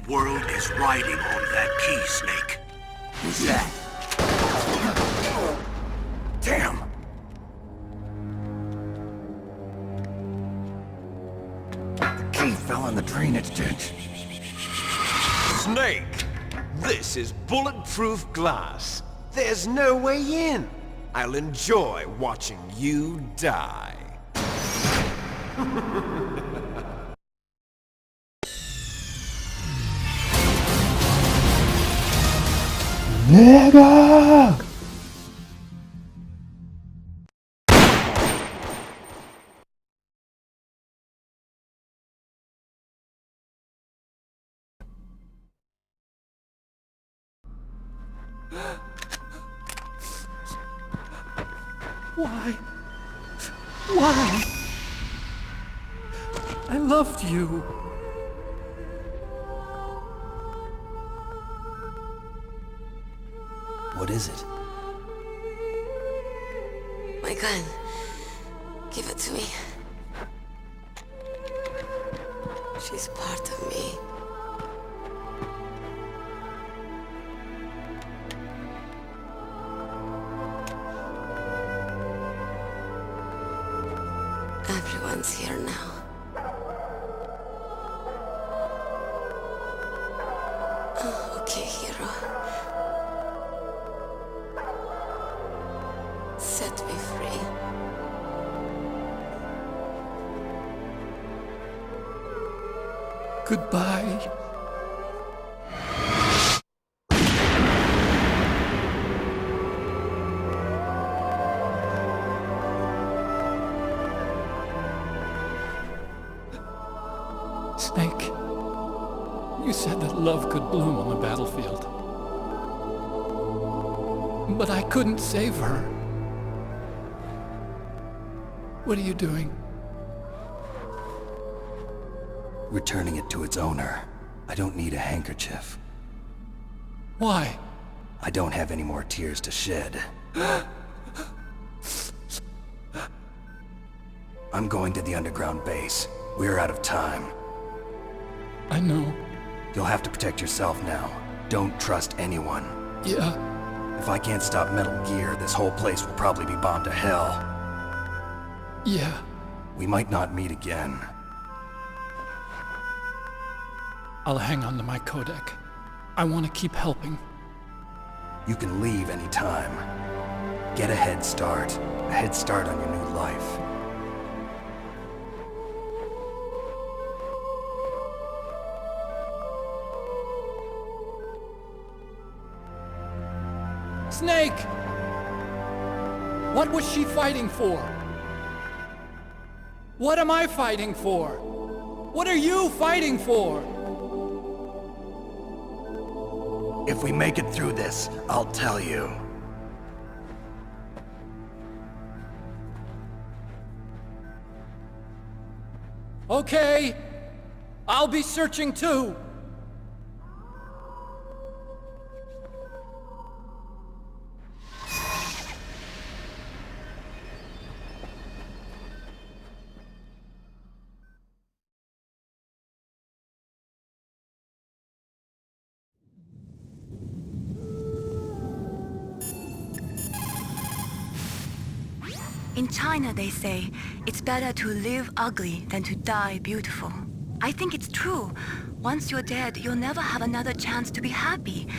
world is riding on that key, Snake. Who's that? Damn! The key fell in the drainage ditch. Snake! This is bulletproof glass. There's no way in. I'll enjoy watching you die. Nigga! Why? Why? I loved you. What is it? My gun. Give it to me. She's part of me. Everyone's here now. Oh, okay, hero. Set me free. Goodbye. Snake, you said that love could bloom on the battlefield. But I couldn't save her. What are you doing? Returning it to its owner. I don't need a handkerchief. Why? I don't have any more tears to shed. I'm going to the underground base. We're out of time. I know. You'll have to protect yourself now. Don't trust anyone. Yeah. If I can't stop Metal Gear, this whole place will probably be bombed to hell. Yeah. We might not meet again. I'll hang on to my codec. I want to keep helping. You can leave anytime. Get a head start. A head start on your new life. Snake! What was she fighting for? What am I fighting for? What are you fighting for? If we make it through this, I'll tell you. Okay. I'll be searching too. In China, they say, it's better to live ugly than to die beautiful. I think it's true. Once you're dead, you'll never have another chance to be happy.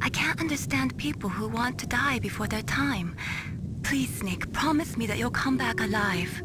I can't understand people who want to die before their time. Please, Snake, promise me that you'll come back alive.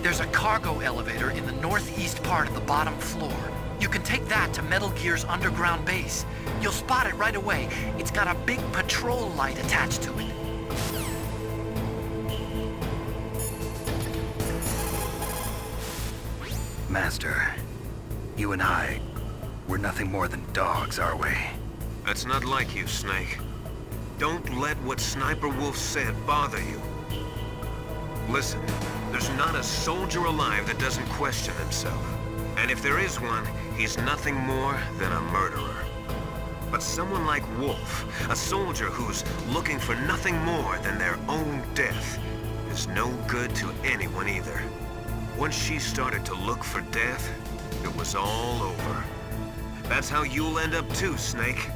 There's a cargo elevator in the northeast part of the bottom floor. You can take that to Metal Gear's underground base. You'll spot it right away. It's got a big patrol light attached to it. Master, you and I, we're nothing more than dogs, are we? That's not like you, Snake. Don't let what Sniper Wolf said bother you. Listen, there's not a soldier alive that doesn't question himself. And if there is one, he's nothing more than a murderer. But someone like Wolf, a soldier who's looking for nothing more than their own death, is no good to anyone either. Once she started to look for death, it was all over. That's how you'll end up too, Snake.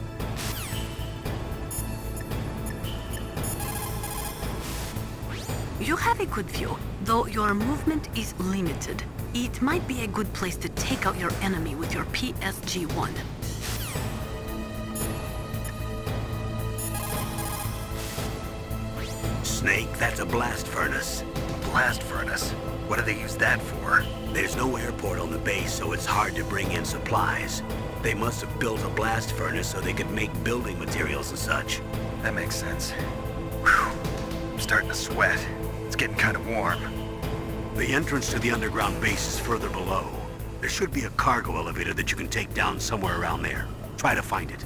You have a good view, though your movement is limited. It might be a good place to take out your enemy with your PSG-1. Snake, that's a blast furnace. Blast furnace? What do they use that for? There's no airport on the base, so it's hard to bring in supplies. They must have built a blast furnace so they could make building materials and such. That makes sense. Whew. I'm starting to sweat. It's getting kind of warm. The entrance to the underground base is further below. There should be a cargo elevator that you can take down somewhere around there. Try to find it.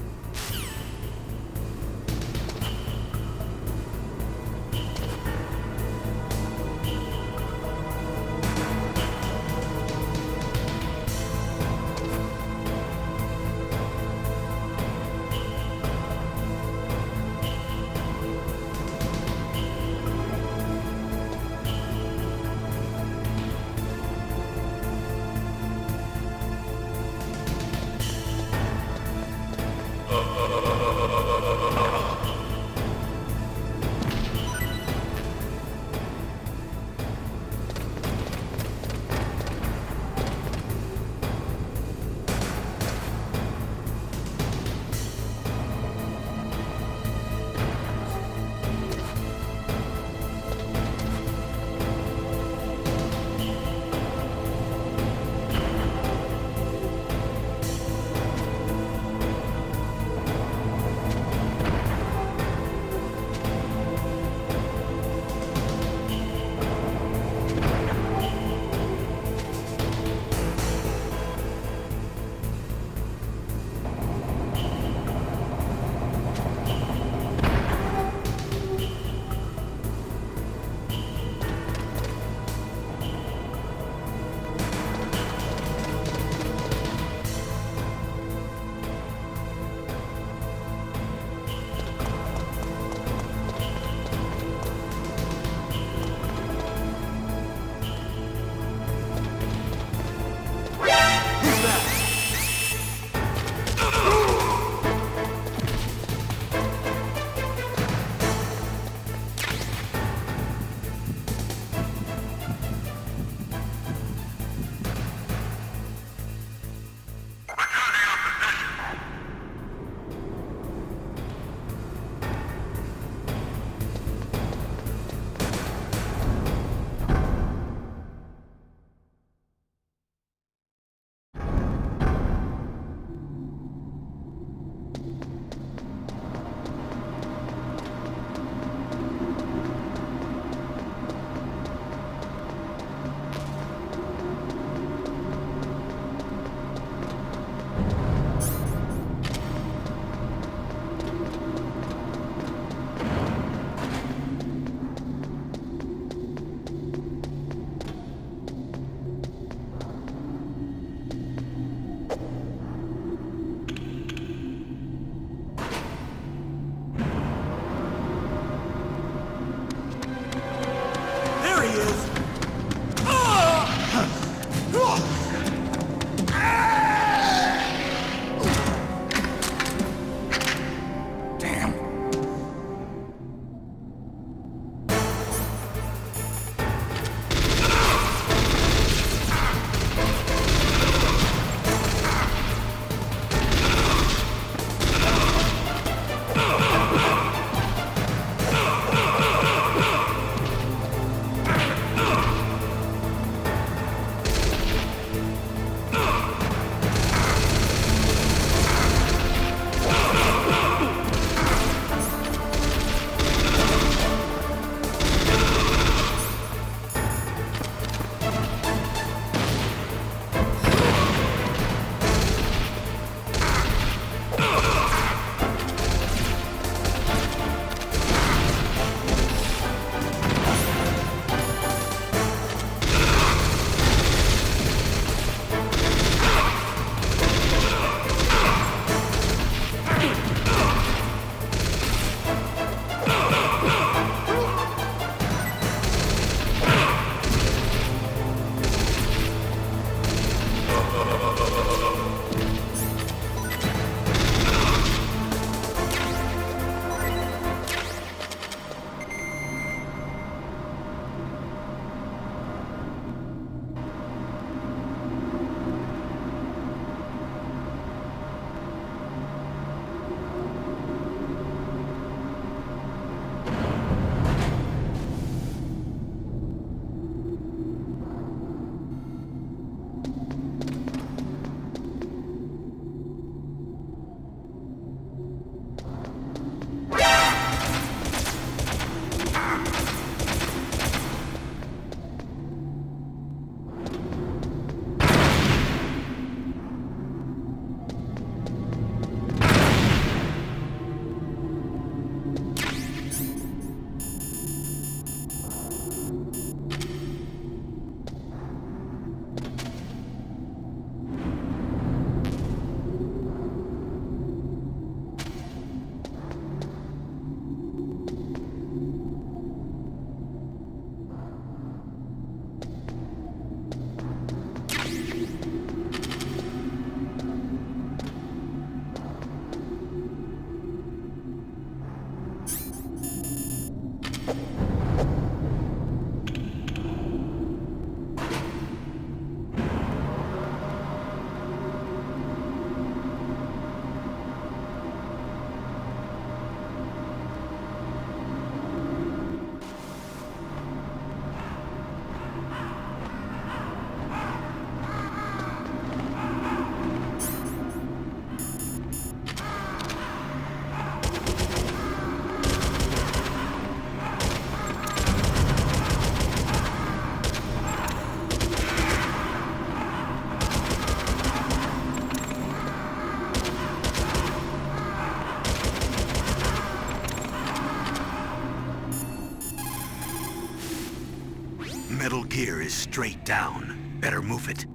straight down. Better move it.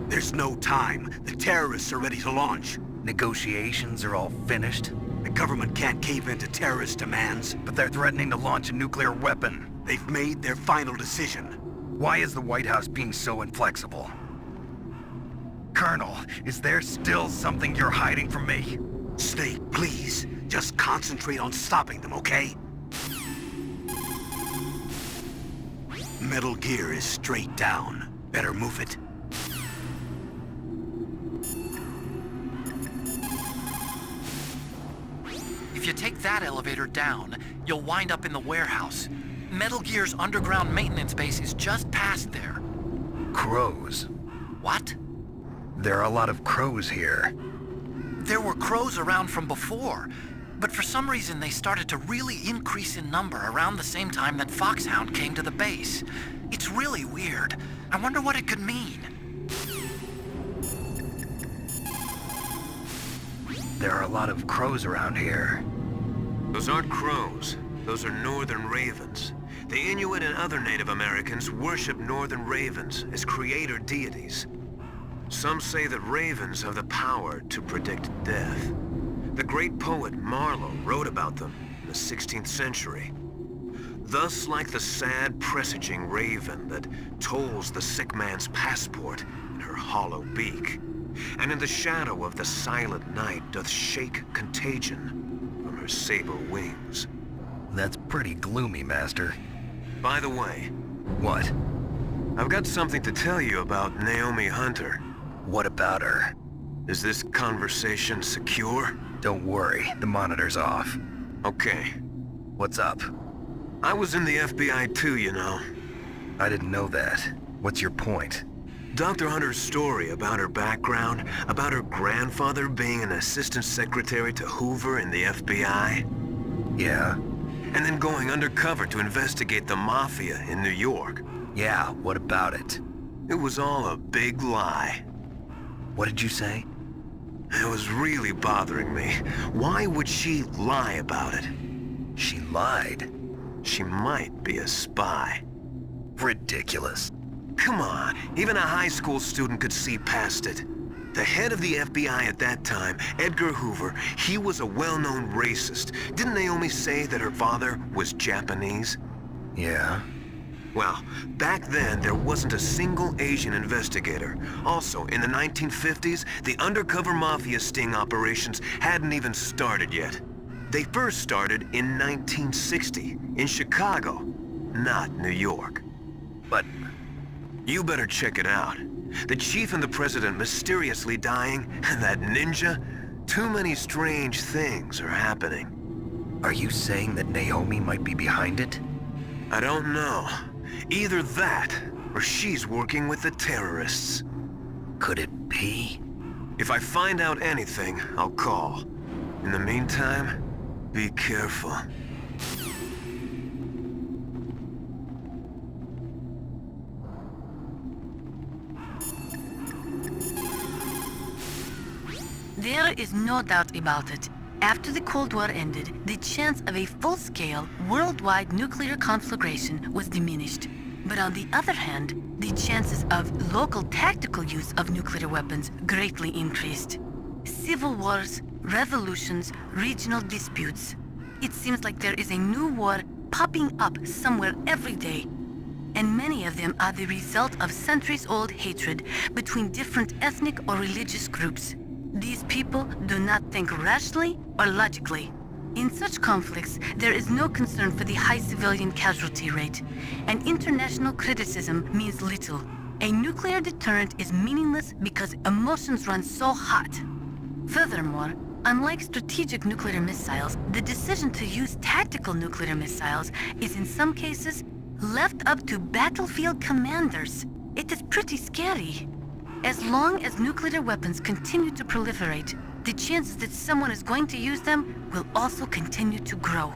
There's no time. The terrorists are ready to launch. Negotiations are all finished, The government can't cave into terrorist demands. but they're threatening to launch a nuclear weapon. They've made their final decision. Why is the White House being so inflexible? Colonel, is there still something you're hiding from me? Snake, please. Just concentrate on stopping them, okay? Metal Gear is straight down. Better move it. If you take that elevator down, you'll wind up in the warehouse. Metal Gear's underground maintenance base is just past there. Crows. What? There are a lot of crows here. There were crows around from before, but for some reason they started to really increase in number around the same time that Foxhound came to the base. It's really weird. I wonder what it could mean. There are a lot of crows around here. Those aren't crows. Those are northern ravens. The Inuit and other Native Americans worship northern ravens as creator deities. Some say that ravens have the power to predict death. The great poet Marlowe wrote about them in the 16th century. Thus, like the sad presaging raven that tolls the sick man's passport in her hollow beak, and in the shadow of the silent night doth shake contagion from her sable wings. That's pretty gloomy, Master. By the way, What? I've got something to tell you about Naomi Hunter. What about her? Is this conversation secure? Don't worry, the monitor's off. Okay. What's up? I was in the FBI too, you know. I didn't know that. What's your point? Dr. Hunter's story about her background, about her grandfather being an assistant secretary to Hoover in the FBI, Yeah? and then going undercover to investigate the Mafia in New York. Yeah, what about it? It was all a big lie. What did you say? It was really bothering me. Why would she lie about it? She lied. She might be a spy. Ridiculous. Come on, even a high school student could see past it. The head of the FBI at that time, Edgar Hoover, he was a well-known racist. Didn't Naomi say that her father was Japanese? Yeah? Well, back then, there wasn't a single Asian investigator. Also, in the 1950s, the undercover mafia sting operations hadn't even started yet. They first started in 1960, in Chicago, not New York. But You better check it out. The chief and the president mysteriously dying, and that ninja? Too many strange things are happening. are you saying that Naomi might be behind it? I don't know. Either that, or she's working with the terrorists. Could it be? If I find out anything, I'll call. In the meantime, be careful. There is no doubt about it. After the Cold War ended, the chance of a full-scale, worldwide nuclear conflagration was diminished. But on the other hand, the chances of local tactical use of nuclear weapons greatly increased. Civil wars, revolutions, regional disputes. It seems like there is a new war popping up somewhere every day. And many of them are the result of centuries-old hatred between different ethnic or religious groups. These people do not think rationally or logically. In such conflicts, there is no concern for the high civilian casualty rate, and international criticism means little. A nuclear deterrent is meaningless because emotions run so hot. Furthermore, unlike strategic nuclear missiles, the decision to use tactical nuclear missiles is in some cases left up to battlefield commanders. It is pretty scary. As long as nuclear weapons continue to proliferate, the chances that someone is going to use them will also continue to grow.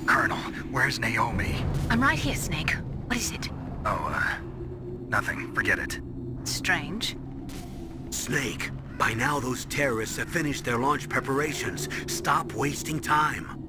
Colonel, where's Naomi? I'm right here, Snake. What is it? Oh, nothing. Forget it. Strange. Snake, by now those terrorists have finished their launch preparations. Stop wasting time.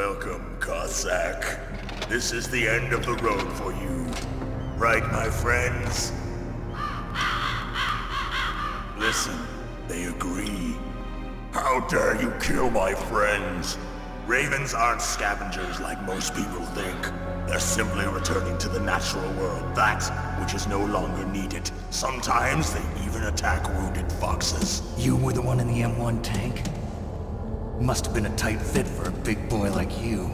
Welcome, Cossack. This is the end of the road for you. Right, my friends? Listen, they agree. How dare you kill my friends? Ravens aren't scavengers like most people think. They're simply returning to the natural world, that which is no longer needed. Sometimes they even attack wounded foxes. You were the one in the M1 tank? Must have been a tight fit for a big boy like you.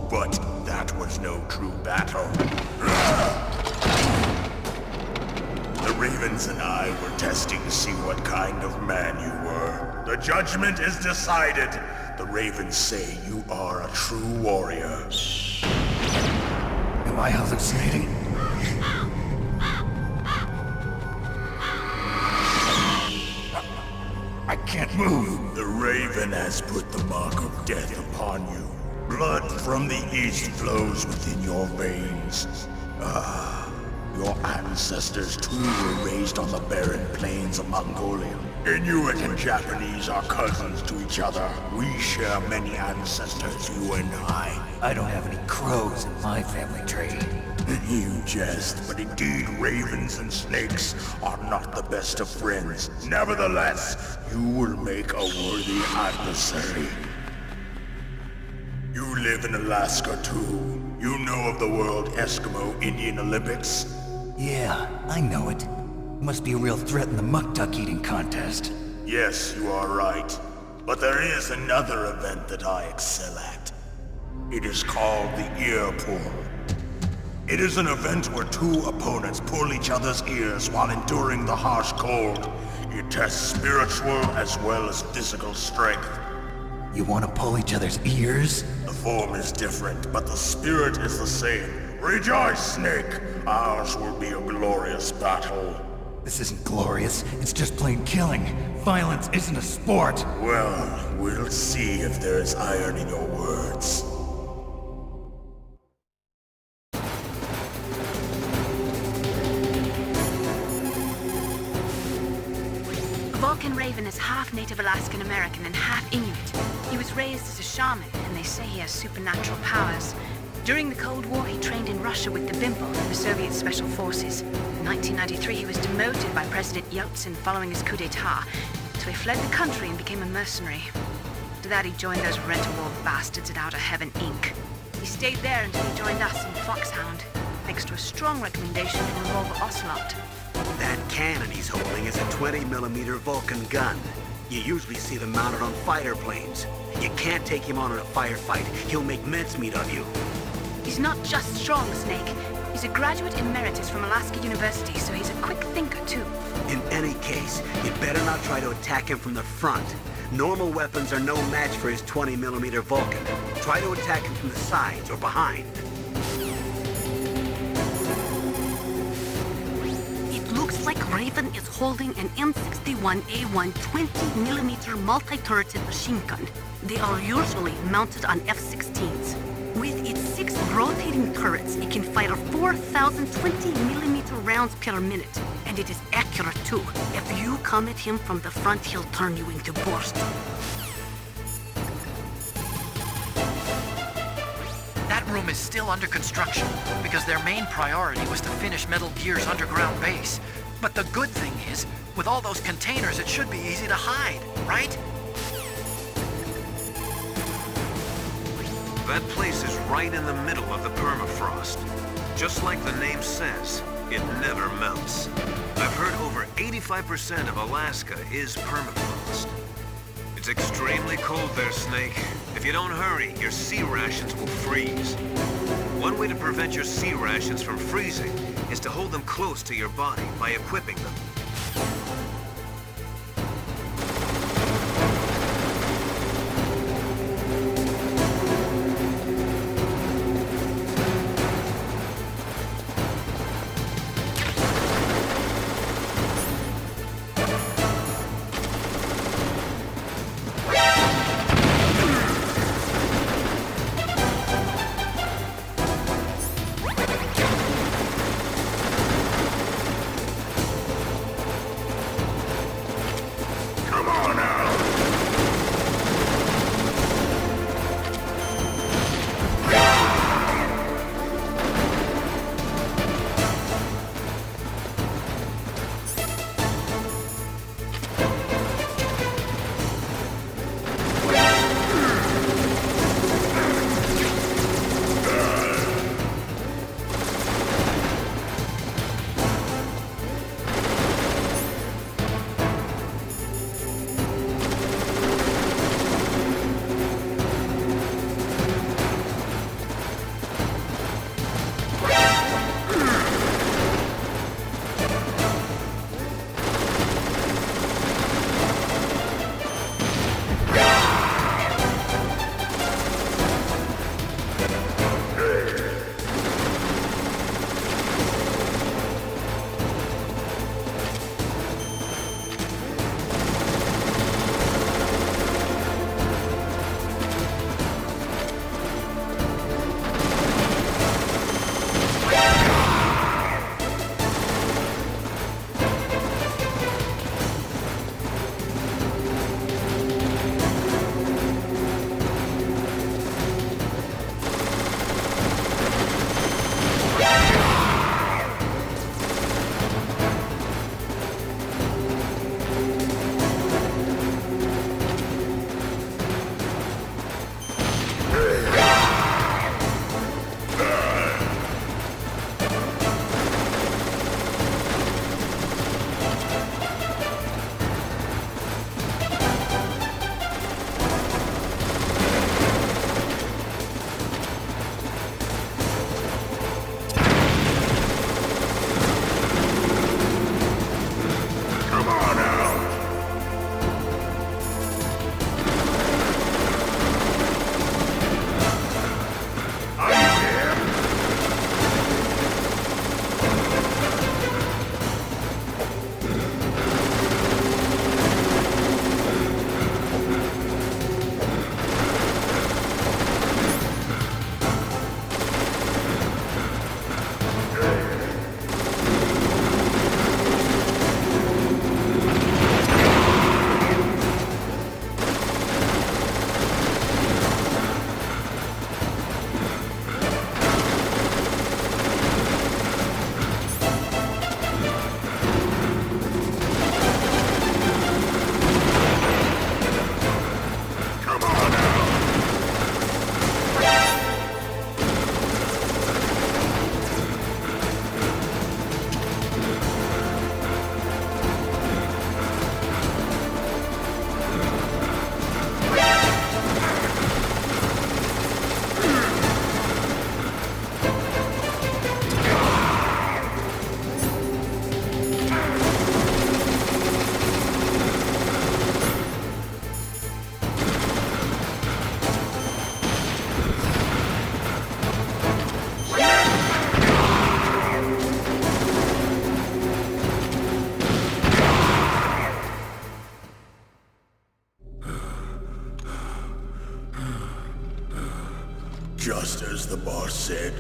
But that was no true battle. The Ravens and I were testing to see what kind of man you were. The judgment is decided. The Ravens say you are a true warrior. Am I hallucinating? I can't move. The Raven has put the mark of death upon you. Blood from the east flows within your veins. Your ancestors too were raised on the barren plains of Mongolia. Inuit and Japanese are cousins to each other. We share many ancestors, you and I. I don't have any crows in my family tree. You jest, but indeed ravens and snakes are not the best of friends. Nevertheless, you will make a worthy adversary. You live in Alaska too. You know of the World Eskimo Indian Olympics? Yeah, I know it. Must be a real threat in the muck-duck eating contest. Yes, you are right. But there is another event that I excel at. It is called the ear pull. It is an event where two opponents pull each other's ears while enduring the harsh cold. It tests spiritual as well as physical strength. You want to pull each other's ears? The form is different, but the spirit is the same. Rejoice, Snake! Ours will be a glorious battle. This isn't glorious, it's just plain killing. Violence isn't a sport. Well, we'll see if there's iron in your words. Vulcan Raven is half Native Alaskan American and half Inuit. He was raised as a shaman, and they say he has supernatural powers. During the Cold War, he trained in Russia with the Bimbo, the Soviet Special Forces. In 1993, he was demoted by President Yeltsin following his coup d'etat, so he fled the country and became a mercenary. After that, he joined those rent-a-war bastards at Outer Heaven, Inc. He stayed there until he joined us in Foxhound, thanks to a strong recommendation from Revolver Ocelot. That cannon he's holding is a 20mm Vulcan gun. You usually see them mounted on fighter planes. You can't take him on in a firefight. He'll make mincemeat of you. He's not just strong, Snake. He's a graduate emeritus from Alaska University, so he's a quick thinker, too. In any case, you'd better not try to attack him from the front. Normal weapons are no match for his 20mm Vulcan. Try to attack him from the sides or behind. It looks like Raven is holding an M61A1 20mm multi-turreted machine gun. They are usually mounted on F-16s. With its 6 rotating turrets, it can fire 4,000 20mm rounds per minute. And it is accurate too. If you come at him from the front, he'll turn you into burst. That room is still under construction, because their main priority was to finish Metal Gear's underground base. But the good thing is, with all those containers, it should be easy to hide, right? That place is right in the middle of the permafrost. Just like the name says, it never melts. I've heard over 85% of Alaska is permafrost. It's extremely cold there, Snake. If you don't hurry, your sea rations will freeze. One way to prevent your sea rations from freezing is to hold them close to your body by equipping them. said,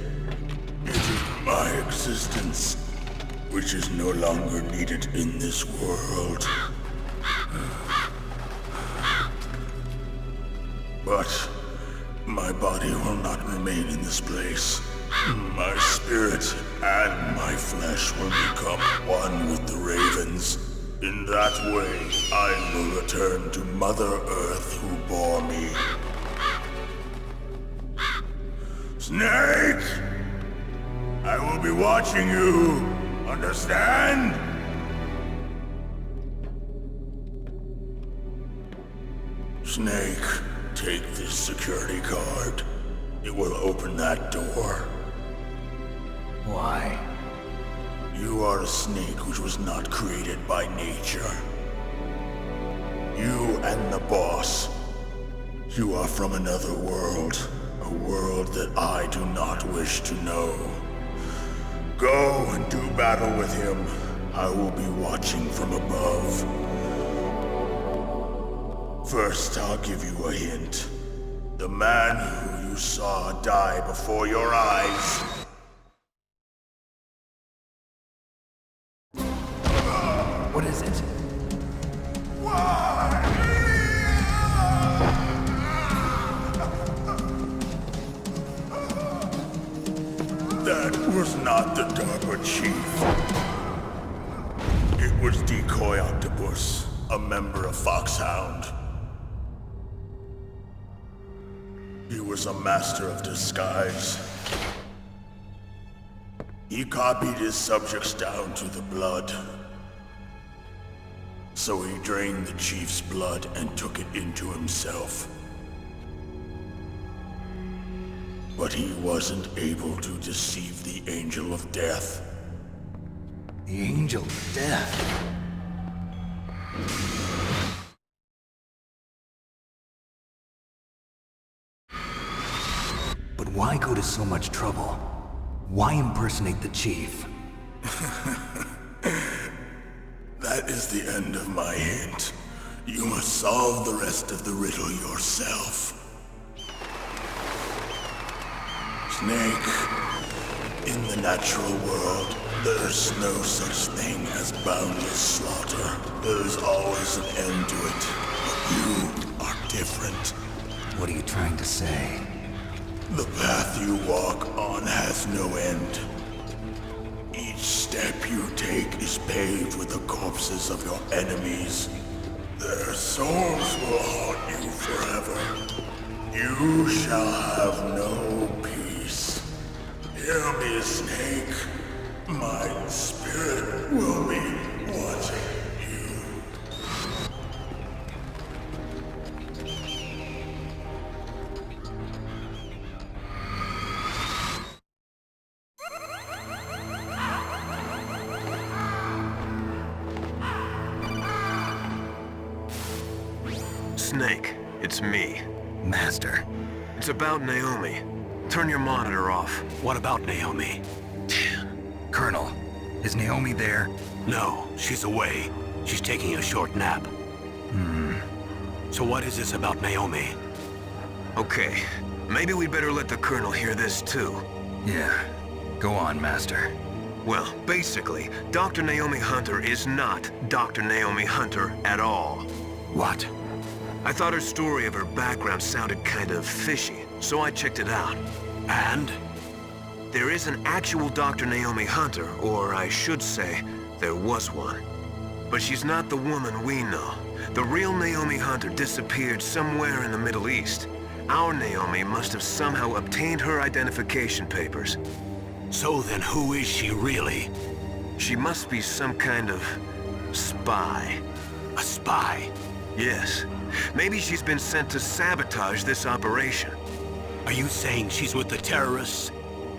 it is my existence which is no longer needed in this world. But my body will not remain in this place. My spirit and my flesh will become one with the ravens. In that way, I will return to Mother Earth who bore me. Snake! I will be watching you. Understand? Snake, take this security card. It will open that door. Why? You are a snake which was not created by nature. You and the boss. You are from another world. A world that I do not wish to know. Go and do battle with him. I will be watching from above. First, I'll give you a hint. The man who you saw die before your eyes. What is it? That was not the DARPA chief. It was Decoy Octopus, a member of Foxhound. He was a master of disguise. He copied his subjects down to the blood. So he drained the chief's blood and took it into himself. But he wasn't able to deceive the Angel of Death. The Angel of Death? But why go to so much trouble? Why impersonate the chief? That is the end of my hint. You must solve the rest of the riddle yourself. Snake, in the natural world, there's no such thing as boundless slaughter. There's always an end to it. But you are different. What are you trying to say? The path you walk on has no end. Each step you take is paved with the corpses of your enemies. Their souls will haunt you forever. You shall have no peace. Hear me, Snake. My spirit will be watching you. Snake, it's me. Master. It's about Naomi. Turn your monitor off. What about Naomi? Colonel, is Naomi there? No, she's away. She's taking a short nap. So what is this about Naomi? Okay, maybe we'd better let the Colonel hear this too. Yeah. Go on, Master. Well, basically, Dr. Naomi Hunter is not Dr. Naomi Hunter at all. What? I thought her story of her background sounded kind of fishy, so I checked it out. And? There is an actual Dr. Naomi Hunter, or I should say, there was one. But she's not the woman we know. The real Naomi Hunter disappeared somewhere in the Middle East. Our Naomi must have somehow obtained her identification papers. So then who is she really? She must be some kind of spy. A spy? Yes. Maybe she's been sent to sabotage this operation. Are you saying she's with the terrorists?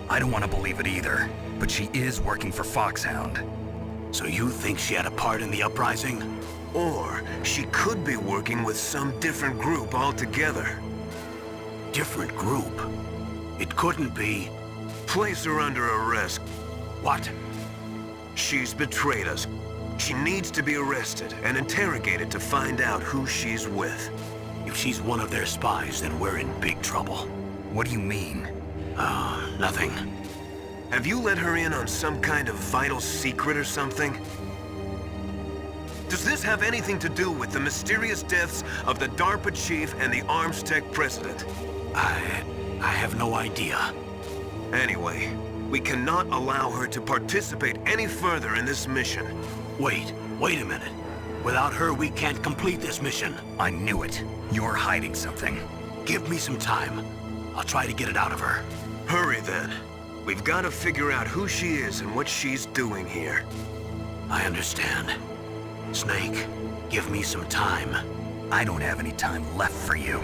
I don't want to believe it either, but she is working for Foxhound. So you think she had a part in the uprising? Or she could be working with some different group altogether. Different group? It couldn't be. Place her under arrest. What? She's betrayed us. She needs to be arrested and interrogated to find out who she's with. If she's one of their spies, then we're in big trouble. What do you mean? Nothing. Have you let her in on some kind of vital secret or something? Does this have anything to do with the mysterious deaths of the DARPA chief and the Armstech president? I have no idea. Anyway, we cannot allow her to participate any further in this mission. Wait a minute. Without her, we can't complete this mission. I knew it. You're hiding something. Give me some time. I'll try to get it out of her. Hurry then. We've got to figure out who she is and what she's doing here. I understand. Snake, give me some time. I don't have any time left for you.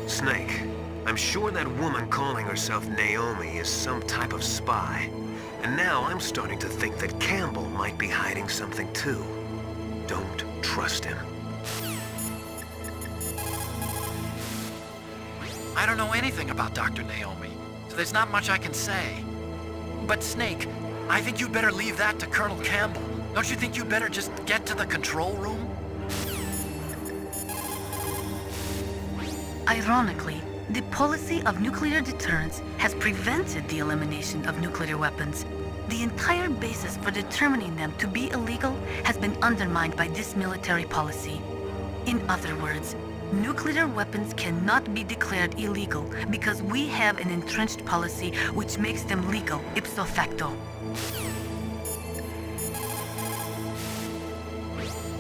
Snake, I'm sure that woman calling herself Naomi is some type of spy. And now I'm starting to think that Campbell might be hiding something too. Don't trust him. I don't know anything about Dr. Naomi, so there's not much I can say. But Snake, I think you'd better leave that to Colonel Campbell. Don't you think you'd better just get to the control room? Ironically, the policy of nuclear deterrence has prevented the elimination of nuclear weapons. The entire basis for determining them to be illegal has been undermined by this military policy. In other words, nuclear weapons cannot be declared illegal because we have an entrenched policy which makes them legal ipso facto.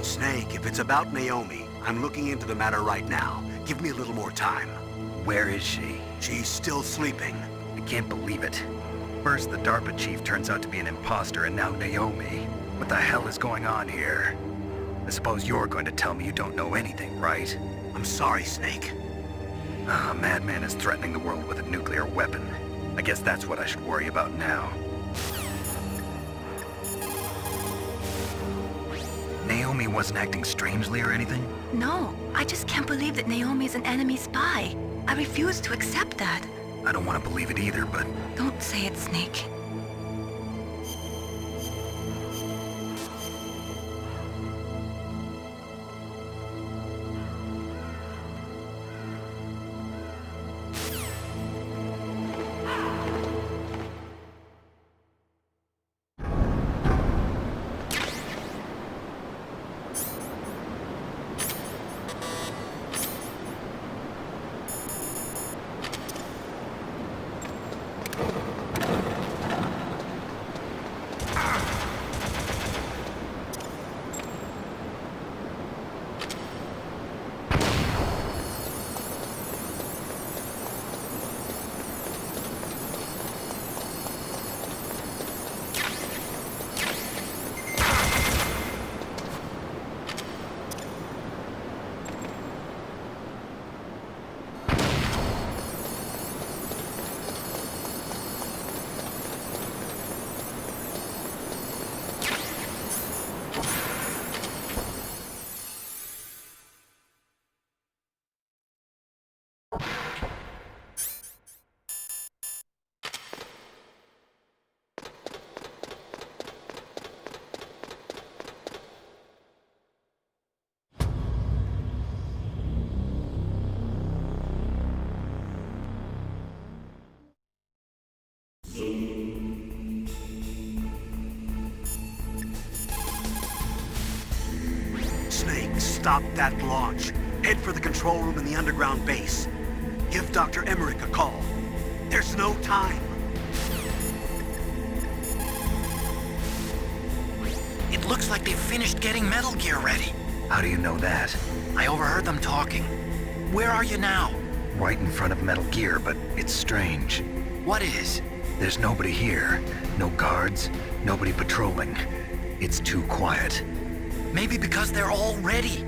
Snake, if it's about Naomi, I'm looking into the matter right now. Give me a little more time. Where is she? She's still sleeping. I can't believe it. First, the DARPA chief turns out to be an imposter, and now Naomi. What the hell is going on here? I suppose you're going to tell me you don't know anything, right? I'm sorry, Snake. A madman is threatening the world with a nuclear weapon. I guess that's what I should worry about now. Naomi wasn't acting strangely or anything? No, I just can't believe that Naomi is an enemy spy. I refuse to accept that. I don't want to believe it either, but... Don't say it, Snake. Snake, stop that launch. Head for the control room in the underground base. Give Dr. Emmerich a call. There's no time. It looks like they've finished getting Metal Gear ready. How do you know that? I overheard them talking. Where are you now? Right in front of Metal Gear, but it's strange. What is? There's nobody here. No guards, nobody patrolling. It's too quiet. Maybe because they're all ready.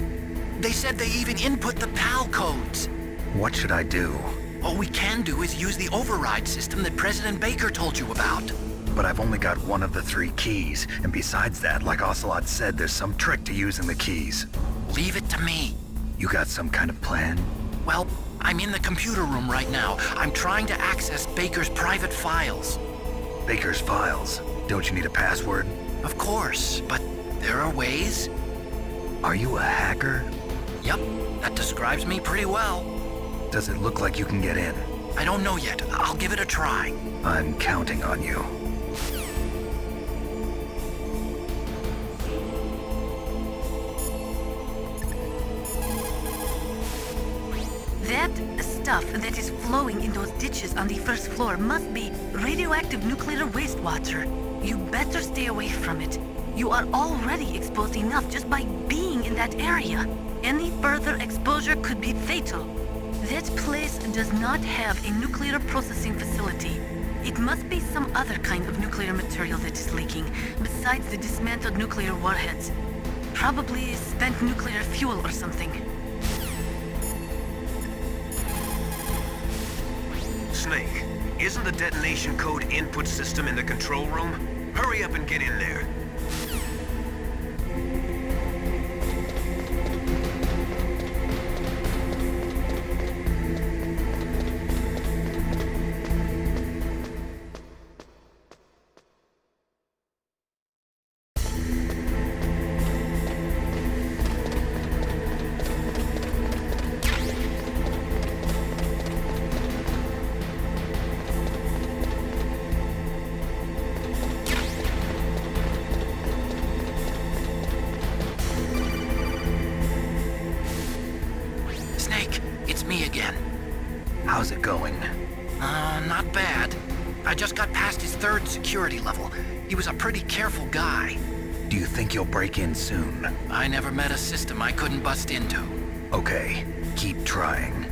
They said they even input the PAL codes. What should I do? All we can do is use the override system that President Baker told you about. But I've only got one of the 3 keys, and besides that, like Ocelot said, there's some trick to using the keys. Leave it to me. You got some kind of plan? Well, I'm in the computer room right now. I'm trying to access Baker's private files. Baker's files? Don't you need a password? Of course, but there are ways. Are you a hacker? Yep, that describes me pretty well. Does it look like you can get in? I don't know yet. I'll give it a try. I'm counting on you. That stuff that is flowing in those ditches on the first floor must be radioactive nuclear wastewater. You better stay away from it. You are already exposed enough just by being in that area. Any further exposure could be fatal. That place does not have a nuclear processing facility. It must be some other kind of nuclear material that is leaking, besides the dismantled nuclear warheads. Probably spent nuclear fuel or something. Snake, isn't the detonation code input system in the control room? Hurry up and get in there. How's it going? Not bad. I just got past his 3rd security level. He was a pretty careful guy. Do you think you'll break in soon? I never met a system I couldn't bust into. Okay, keep trying.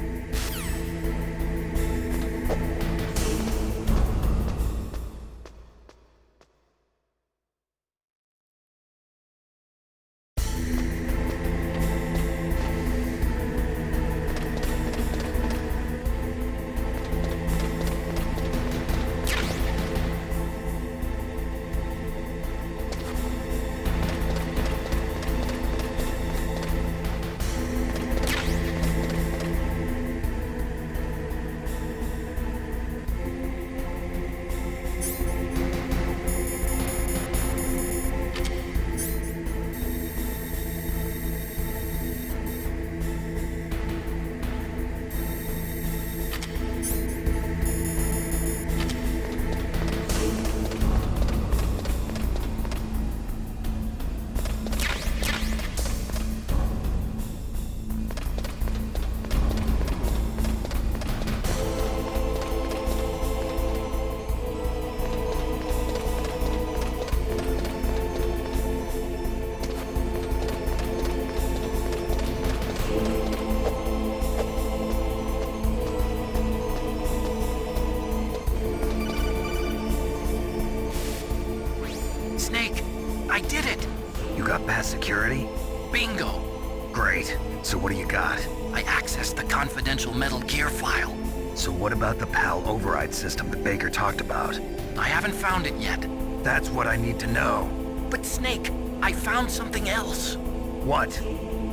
Snake, I did it! You got past security? Bingo! Great. So what do you got? I accessed the confidential Metal Gear file. So what about the PAL override system that Baker talked about? I haven't found it yet. That's what I need to know. But Snake, I found something else. What?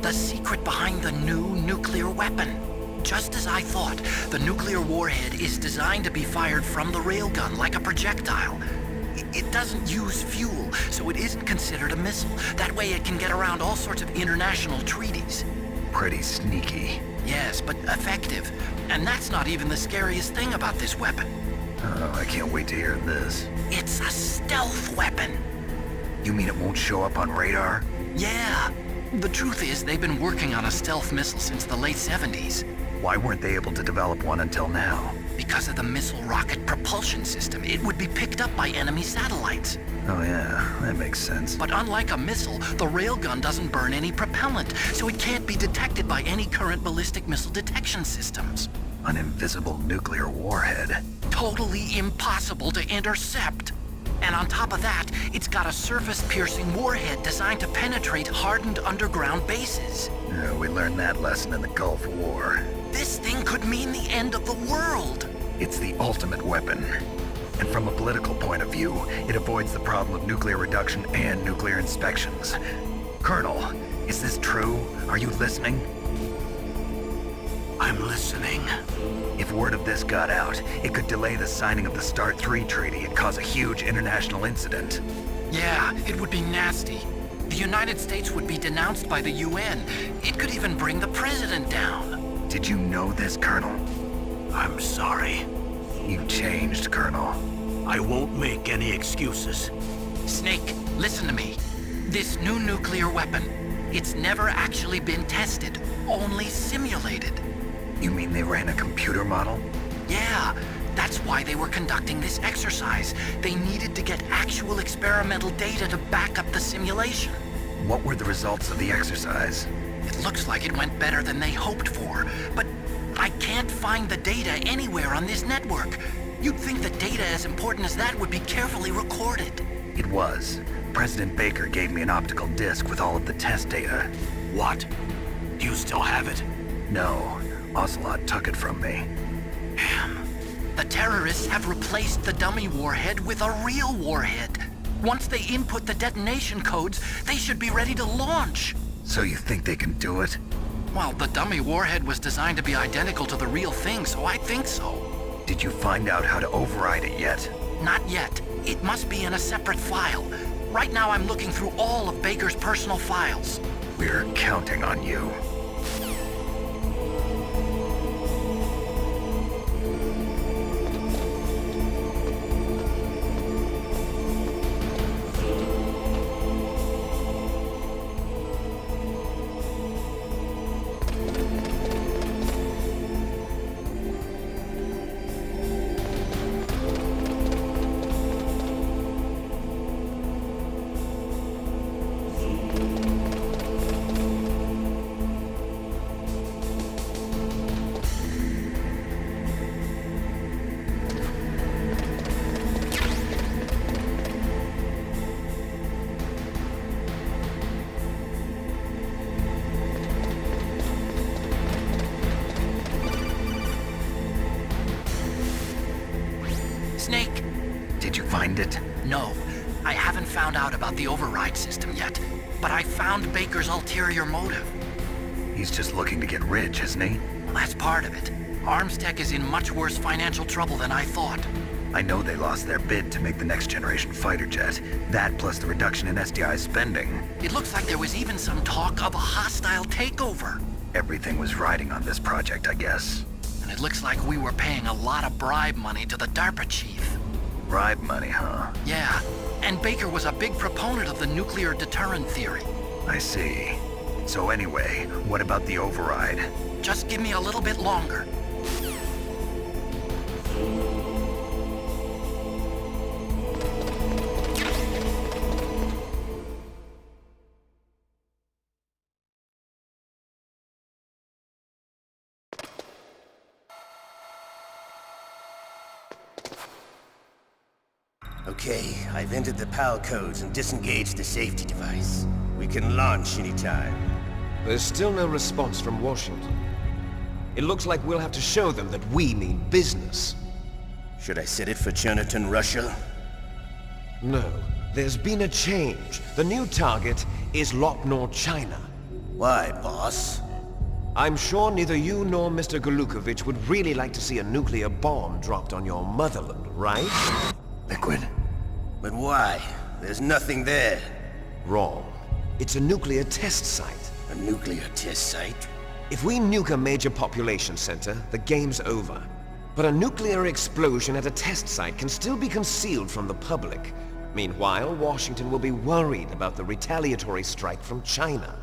The secret behind the new nuclear weapon. Just as I thought, the nuclear warhead is designed to be fired from the railgun like a projectile. It doesn't use fuel, so it isn't considered a missile. That way it can get around all sorts of international treaties. Pretty sneaky. Yes, but effective. And that's not even the scariest thing about this weapon. Oh, I can't wait to hear this. It's a stealth weapon. You mean it won't show up on radar? Yeah. The truth is, they've been working on a stealth missile since the late 70s. Why weren't they able to develop one until now? Because of the missile rocket propulsion system, it would be picked up by enemy satellites. Oh yeah, that makes sense. But unlike a missile, the railgun doesn't burn any propellant, so it can't be detected by any current ballistic missile detection systems. An invisible nuclear warhead. Totally impossible to intercept. And on top of that, it's got a surface-piercing warhead designed to penetrate hardened underground bases. Yeah, we learned that lesson in the Gulf War. This thing could mean the end of the world. It's the ultimate weapon. And from a political point of view, it avoids the problem of nuclear reduction and nuclear inspections. Colonel, is this true? Are you listening? I'm listening. If word of this got out, it could delay the signing of the START III treaty and cause a huge international incident. Yeah, it would be nasty. The United States would be denounced by the UN. It could even bring the president down. Did you know this, Colonel? I'm sorry. You've changed, Colonel. I won't make any excuses. Snake, listen to me. This new nuclear weapon, it's never actually been tested, only simulated. You mean they ran a computer model? Yeah, that's why they were conducting this exercise. They needed to get actual experimental data to back up the simulation. What were the results of the exercise? It looks like it went better than they hoped for, but I can't find the data anywhere on this network. You'd think the data as important as that would be carefully recorded. It was. President Baker gave me an optical disc with all of the test data. What? Do you still have it? No. Ocelot took it from me. Damn. The terrorists have replaced the dummy warhead with a real warhead. Once they input the detonation codes, they should be ready to launch. So you think they can do it? Well, the dummy warhead was designed to be identical to the real thing, so I think so. Did you find out how to override it yet? Not yet. It must be in a separate file. Right now I'm looking through all of Baker's personal files. We're counting on you. Snake! Did you find it? No. I haven't found out about the override system yet, but I found Baker's ulterior motive. He's just looking to get rich, isn't he? Well, that's part of it. Armstech is in much worse financial trouble than I thought. I know they lost their bid to make the next generation fighter jet. That plus the reduction in SDI spending. It looks like there was even some talk of a hostile takeover. Everything was riding on this project, I guess. And it looks like we were paying a lot of bribe money to the DARPA chief. Bribe money, huh? Yeah, and Baker was a big proponent of the nuclear deterrent theory. I see. So anyway, what about the override? Just give me a little bit longer. Okay, I've entered the PAL codes and disengaged the safety device. We can launch anytime. There's still no response from Washington. It looks like we'll have to show them that we mean business. Should I set it for Cherniton, Russia? No, there's been a change. The new target is Lopnor, China. Why, boss? I'm sure neither you nor Mr. Golukovich would really like to see a nuclear bomb dropped on your motherland, right? Liquid. But why? There's nothing there. Wrong. It's a nuclear test site. A nuclear test site? If we nuke a major population center, the game's over. But a nuclear explosion at a test site can still be concealed from the public. Meanwhile, Washington will be worried about the retaliatory strike from China.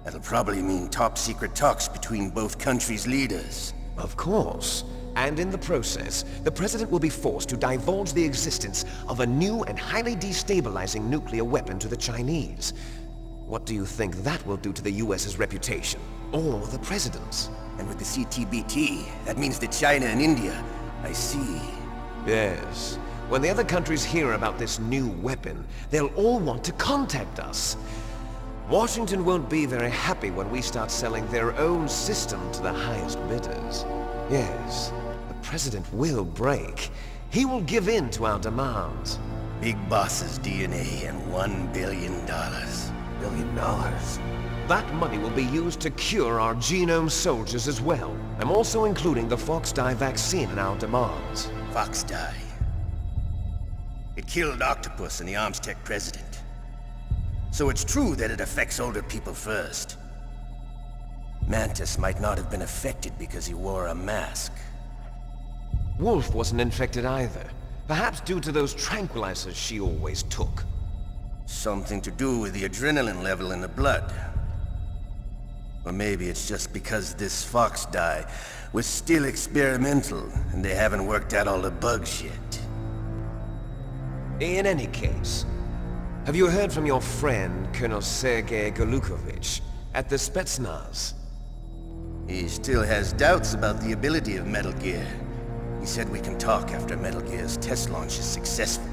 That'll probably mean top-secret talks between both countries' leaders. Of course. And in the process, the President will be forced to divulge the existence of a new and highly destabilizing nuclear weapon to the Chinese. What do you think that will do to the US's reputation? Or the President's? And with the CTBT, that means that China and India. I see. Yes. When the other countries hear about this new weapon, they'll all want to contact us. Washington won't be very happy when we start selling their own system to the highest bidders. Yes, the President will break. He will give in to our demands. Big Boss's DNA and $1 billion. $1 billion? that money will be used to cure our genome soldiers as well. I'm also including the Fox-Die vaccine in our demands. Fox-Die. It killed Octopus and the Armstech president. So it's true that it affects older people first. Mantis might not have been affected because he wore a mask. Wolf wasn't infected either. Perhaps due to those tranquilizers she always took. Something to do with the adrenaline level in the blood. Or maybe it's just because this Fox-Die was still experimental and they haven't worked out all the bugs yet. In any case, have you heard from your friend, Colonel Sergei Golukovich, at the Spetsnaz? He still has doubts about the ability of Metal Gear. He said we can talk after Metal Gear's test launch is successful.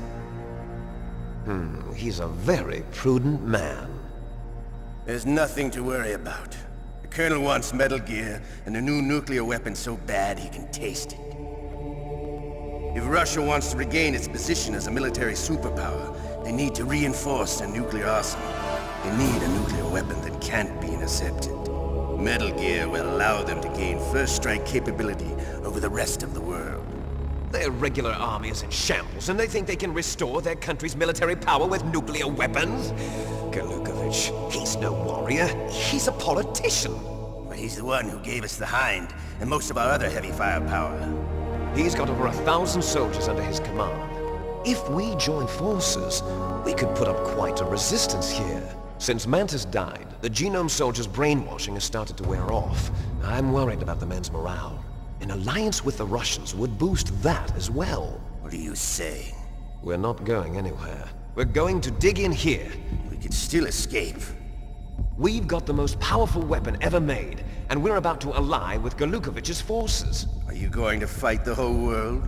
He's a very prudent man. There's nothing to worry about. The Colonel wants Metal Gear and a new nuclear weapon so bad he can taste it. If Russia wants to regain its position as a military superpower, they need to reinforce their nuclear arsenal. They need a nuclear weapon that can't be intercepted. Metal Gear will allow them to gain first strike capability over the rest of the world. Their regular army is in shambles, and they think they can restore their country's military power with nuclear weapons? Golukovich, he's no warrior. He's a politician. But he's the one who gave us the Hind and most of our other heavy firepower. He's got over 1,000 soldiers under his command. If we join forces, we could put up quite a resistance here. Since Mantis died, the genome soldiers' brainwashing has started to wear off. I'm worried about the men's morale. An alliance with the Russians would boost that as well. What are you saying? We're not going anywhere. We're going to dig in here. We could still escape. We've got the most powerful weapon ever made, and we're about to ally with Golukovich's forces. Are you going to fight the whole world?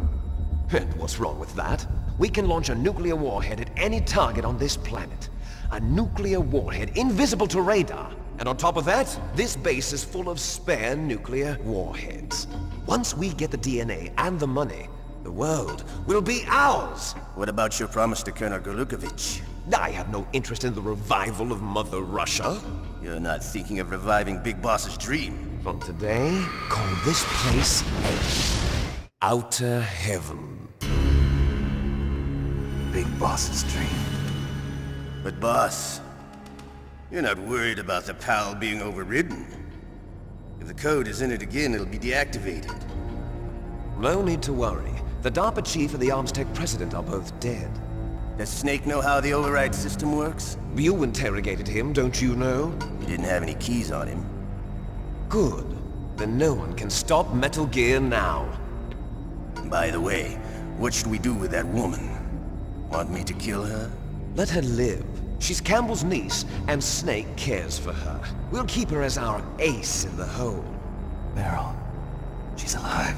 And what's wrong with that? We can launch a nuclear warhead at any target on this planet. A nuclear warhead invisible to radar. And on top of that, this base is full of spare nuclear warheads. Once we get the DNA and the money, the world will be ours! What about your promise to Colonel Golukovich? I have no interest in the revival of Mother Russia. You're not thinking of reviving Big Boss's dream. From today, call this place Outer Heaven. Big Boss's dream. But boss, you're not worried about the PAL being overridden. If the code is in it again, it'll be deactivated. No need to worry. The DARPA chief and the Armstech president are both dead. Does Snake know how the override system works? You interrogated him, don't you know? He didn't have any keys on him. Good. Then no one can stop Metal Gear now. By the way, what should we do with that woman? Want me to kill her? Let her live. She's Campbell's niece, and Snake cares for her. We'll keep her as our ace in the hole. Meryl, she's alive.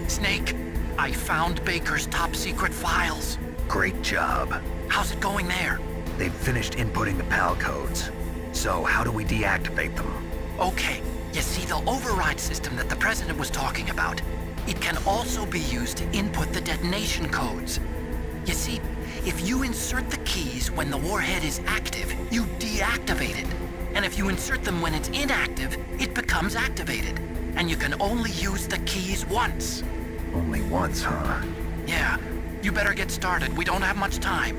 Snake, I found Baker's top secret files. Great job. How's it going there? They've finished inputting the PAL codes. So how do we deactivate them? Okay, you see the override system that the President was talking about? It can also be used to input the detonation codes. You see, if you insert the keys when the warhead is active, you deactivate it. And if you insert them when it's inactive, it becomes activated. And you can only use the keys once. Only once, huh? Yeah, you better get started. We don't have much time.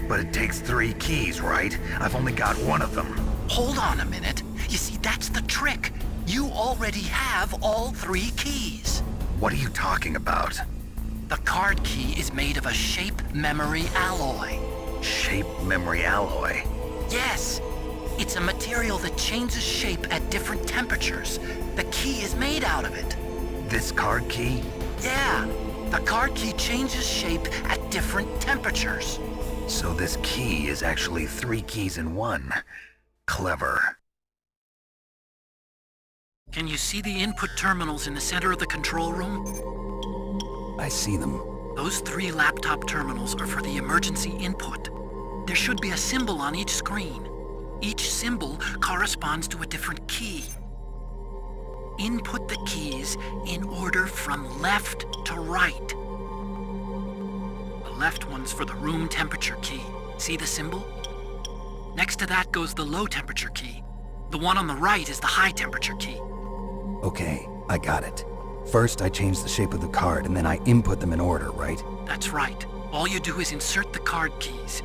But it takes 3 keys, right? I've only got 1 of them. Hold on a minute. You see, that's the trick. You already have all 3 keys. What are you talking about? The card key is made of a shape memory alloy. Shape memory alloy? Yes. It's a material that changes shape at different temperatures. The key is made out of it. This card key? Yeah. The card key changes shape at different temperatures. So this key is actually 3 keys in 1. Clever. Can you see the input terminals in the center of the control room? I see them. Those 3 laptop terminals are for the emergency input. There should be a symbol on each screen. Each symbol corresponds to a different key. Input the keys in order from left to right. left one's for the room temperature key. See the symbol? Next to that goes the low temperature key. The one on the right is the high temperature key. Okay, I got it. First, I change the shape of the card, and then I input them in order, right? That's right. All you do is insert the card keys.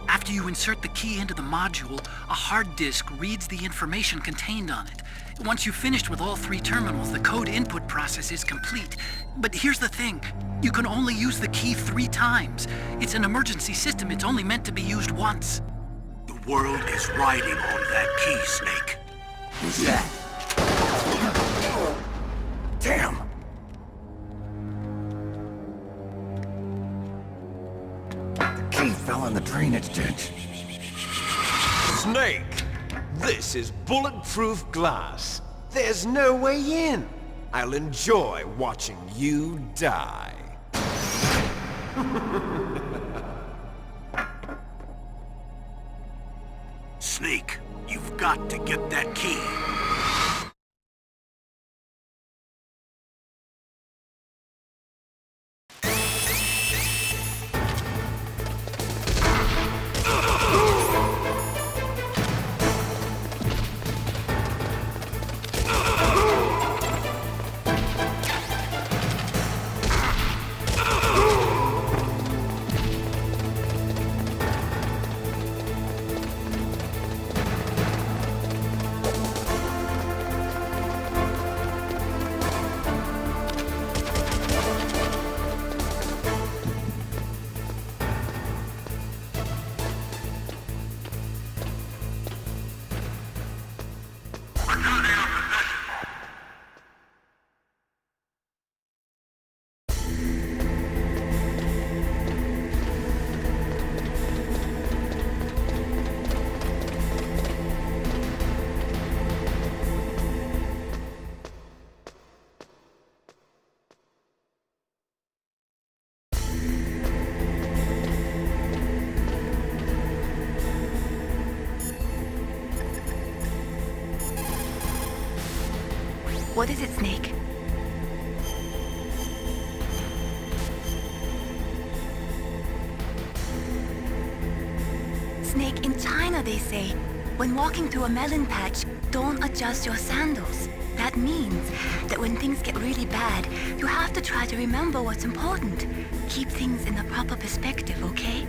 After you insert the key into the module, a hard disk reads the information contained on it. Once you've finished with all 3 terminals, the code input process is complete. But here's the thing. You can only use the key 3 times. It's an emergency system. It's only meant to be used once. The world is riding on that key, Snake. Who's that? Damn! The key fell in the drainage ditch. Snake! This is bulletproof glass. There's no way in. I'll enjoy watching you die. Snake, you've got to get that key. What is it, Snake? Snake, in China they say, when walking through a melon patch, don't adjust your sandals. That means that when things get really bad, you have to try to remember what's important. Keep things in the proper perspective, okay?